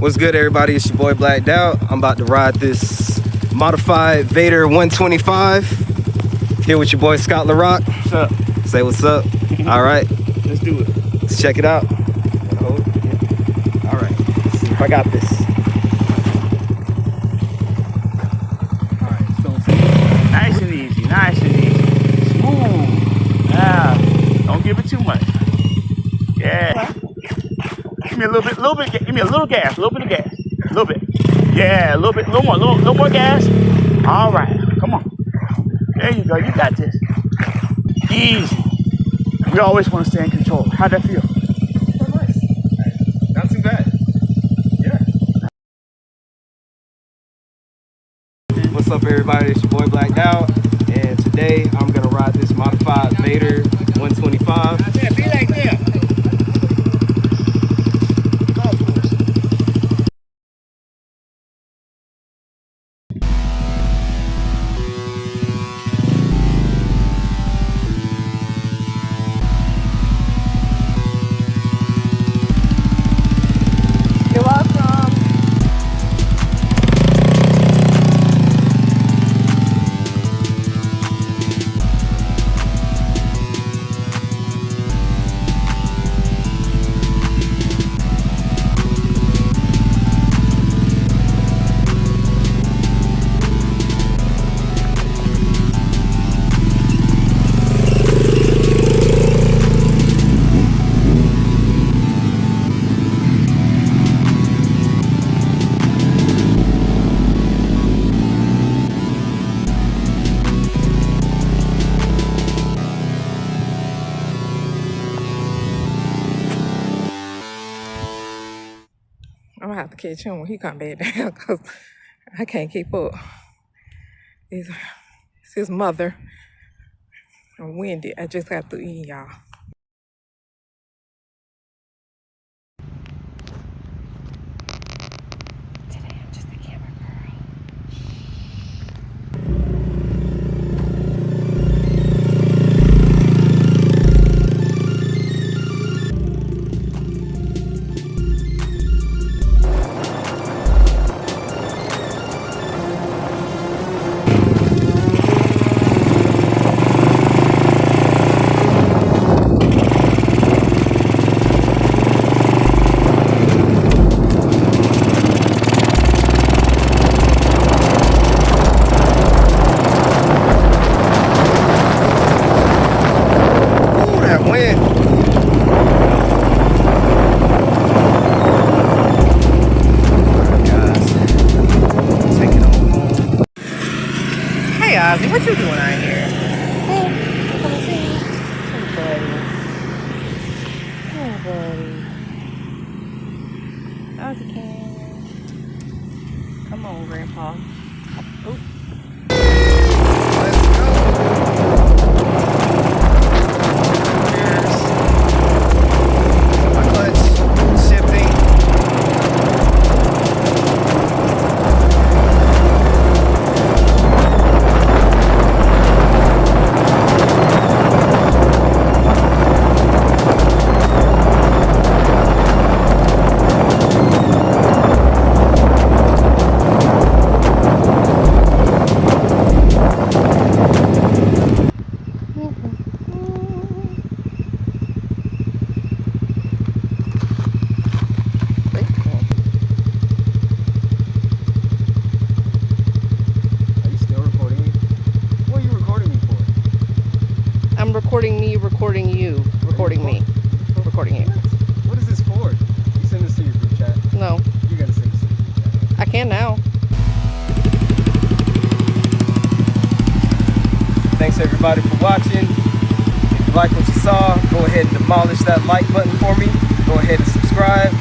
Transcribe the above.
What's good, everybody? It's your boy BLk Doubt. I'm about to ride this modified Vader 125 here with your boy Scott LaRock. What's up? Say what's up. All right, Let's do it. let's check it out. All right, let's see if I got this. All right, so Nice and easy, nice and easy. Smooth. Yeah. Don't give it too much. Yeah. Give me a little bit, give me a little gas, a little bit of gas. A little bit. Yeah, a little more gas. All right, come on. There you go, you got this. Easy. We always want to stay in control. How'd that feel? oh, nice. Not too bad. Yeah. What's up, everybody? It's your boy BLk Doubt, and today I'm gonna ride this modified Vader 125. Be like them. You're welcome. I'm gonna have to catch him when he come back down because I can't keep up. It's his mother. I'm winded. I just got to eat, y'all. Today I'm just a camera girl. Hey, Ozzy, what you doing out here? Hey, come and see me. Hey, buddy. Ozzy can. Come on, Grandpa. Oop. I'm recording me, recording you, recording me, recording you. What is this for? You send this to your group chat. No, You gotta send this to your group chat. I can now. Thanks everybody for watching. If you like what you saw, go ahead and demolish that like button for me. Go ahead and subscribe.